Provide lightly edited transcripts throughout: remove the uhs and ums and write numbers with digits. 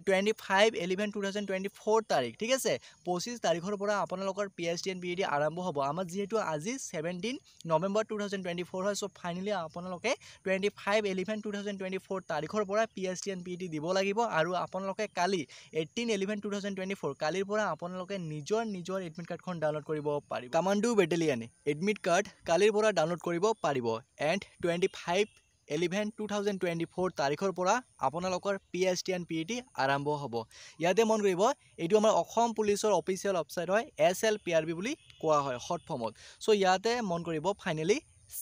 25/11/2024 তাৰিখ ঠিক আছে 25 তাৰিখৰ পৰা আপোনালোকৰ PhD and PhD আৰম্ভ হ'ব আমাৰ যেহেতু আজি 17 নৱেম্বৰ 2024 হয় সো ফাইনালি আপোনালোকে 25/11/2024 তাৰিখৰ পৰা PhD and PhD দিব লাগিব আৰু আপোনালোকে কালি 18/11/2024 কালিৰ পৰা আপোনালোকে নিজৰ এডমিট কাৰ্ডখন ডাউনলোড কৰিব পাৰিব কামাণ্ডো বেটেলিয়ন এডমিট কাৰ্ড কালিৰ পৰা ডাউনলোড কৰিব পাৰিব এণ্ড 25/11/2024 তাৰিখৰ পৰা আপোনালোকৰ PhD and PhD আৰম্ভ হ'ব ইয়াতে মন কৰিব এইটো আমাৰ অসম পুলিচৰ অফিচিয়েল ওয়েবসাইট হয় SLPRB বুলি কোৱা হয় শৰ্ট ফৰ্মত সো ইয়াতে মন কৰিব ফাইনালি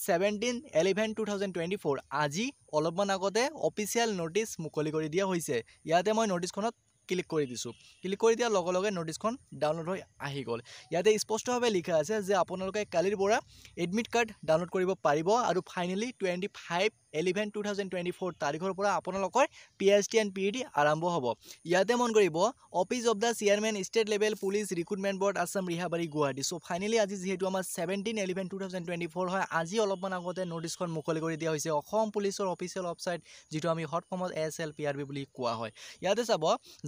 17/11/2024 আজি অলপমান আগতে অফিচিয়েল নোটিছ মুকলি কৰি দিয়া হৈছে ইয়াতে মই নোটিছখনত ক্লিক কৰি দিছো ক্লিক কৰি দিয়াৰ লগে লগে নোটিছখন ডাউনলোড হৈ আহি গ'ল ইয়াতে স্পষ্টভাৱে লিখা আছে যে আপোনালোকে কালিৰ পৰা এডমিট কাৰ্ড ডাউনলোড কৰিব পাৰিব আৰু ফাইনালি 25/11/2024 তাৰিখৰ পৰা আপোনালোকৰ PhD and PhD আৰম্ভ হ'ব ইয়াতে মন কৰিব office of the chairman state level police recruitment board Assam Rehabari Guwahati so finally আজি যেহেতু আমাৰ 17/11/2024 হয় আজি অলপমান আগতে নোটিছখন মুকলি কৰি দিয়া হৈছে অসম পুলিচৰ অফিচিয়েল ওয়েবসাইট যেটো আমি হট ফৰ্মত SLPRB বুলি কোৱা হয় ইয়াতে চাব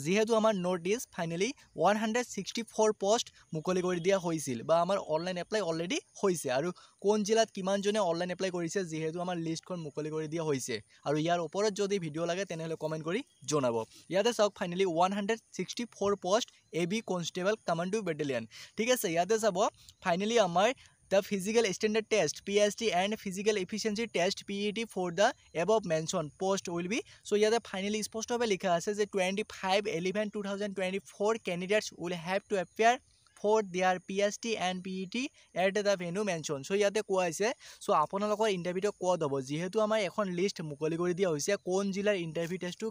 যেহেতু আমাৰ নোটিছ ফাইনালি 164 পোষ্ট মুকলি কৰি দিয়া হৈছিল বা আমাৰ অনলাইন এপ্লাই অলৰেডি হৈছে আৰু কোন জিলাত কিমান জনে অনলাইন এপ্লাই কৰিছে যেহেতু আমাৰ লিষ্টখন মুকলি কৰি দিয়া হৈছে আৰু ইয়াৰ ওপৰত যদি ভিডিও লাগে তেনেহলে কমেন্ট কৰি জনাব ইয়াতে চাওক finally 164 post AB constable commando battalion ঠিক আছে ইয়াতে চাব ফাইনালি আমাৰ The physical standard test PhD and physical efficiency test PET for the above mentioned post will be so yada finally স্পষ্টভাৱে লিখা আছে যে 25/11/2024 candidates will have to appear for their PhD and PET at the venue mentioned so yate কোৱা হৈছে so আপোনালোকৰ ইন্টাৰভিউটো code হ'ব যেহেতু আমাৰ এখন লিষ্ট মুকলি কৰি দিয়া হৈছে কোন জিলাৰ ইন্টাৰভিউ টেষ্টটো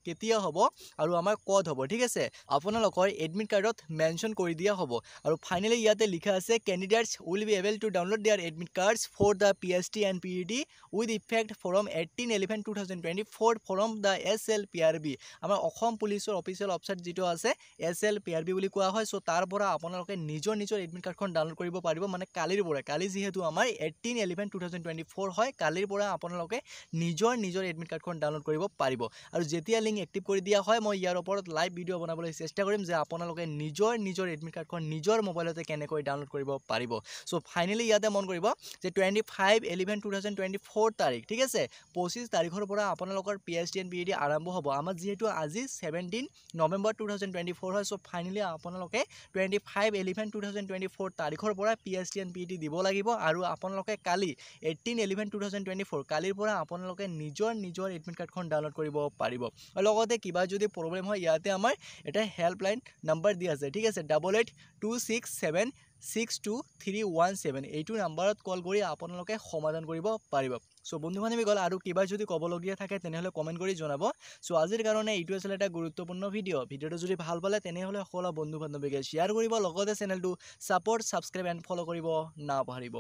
কেতিয়া হ'ব আৰু আমাৰ কোড হ'ব ঠিক আছে আপোনালোকৰ এডমিট কাৰ্ডত মেনশন কৰি দিয়া হ'ব আৰু ফাইনালি ইয়াতে লিখা আছে candidates will be able to download their admit cards for the PhD and PhD with effect from 18/11/2024 from the SLPRB আমাৰ অসম পুলিচৰ অফিচিয়েল ওয়েবসাইট যেটো আছে SLPRB বুলি কোৱা হয় সো তাৰ পৰা আপোনালোকে নিজৰ এডমিট কাৰ্ডখন ডাউনলোড কৰিব পাৰিব মানে কালিৰ পৰা কালি যেহেতু আমাৰ 18/11/2024 হয় কালিৰ পৰা আপোনালোকে নিজৰ এডমিট কাৰ্ডখন ডাউনলোড কৰিব পাৰিব আৰু যেতিয়া লিংক এক্টিভ কৰি দিয়া হয় মই ইয়াৰ ওপৰত লাইভ ভিডিও বনাবলৈ চেষ্টা কৰিম যে আপোনালোকে নিজৰ এডমিট কাৰ্ডখন নিজৰ মোবাইলতে কেনেকৈ ডাউনলোড কৰিব পাৰিব সো ফাইনালি ইয়াতে মন কৰিব যে 25/11/2024 তাৰিখ ঠিক আছে 25 তাৰিখৰ পৰা আপোনালোকৰ PhD and PhD আৰম্ভ হ'ব আমাৰ যেহেতু আজি 17 নৱেম্বৰ 2024 হয় সো ফাইনালি আপোনালোকে 25/11/2024 তাৰিখৰ পৰা PhD and PhD দিব লাগিব আৰু আপোনালোকে কালি 18/11/2024 কালিৰ পৰা আপোনালোকে নিজৰ এডমিট কাৰ্ডখন ডাউনলোড কৰিব পাৰিব লগতে কিবা যদি প্ৰবলেম হয় ইয়াতে আমাৰ এটা হেল্পলাইন নাম্বাৰ দিয়া আছে ঠিক আছে 8826762317 এইটো নাম্বাৰত কল কৰি আপোনালোকে সমাধান কৰিব পাৰিব সো বন্ধু বান্ধৱী গল আৰু কিবা যদি ক'বলগীয়া থাকে তেনেহলে কমেন্ট কৰি জনাব সো আজিৰ কাৰণে এইটো আছিল এটা গুৰুত্বপূৰ্ণ ভিডিওটো যদি ভাল পালে তেনেহলে সকলো বন্ধু বান্ধৱীকে শেয়াৰ কৰিব লগতে চেনেলটো সাপোৰ্ট সাবস্ক্ৰাইব এণ্ড ফলো কৰিব নাপাহৰিব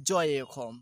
জয় অসম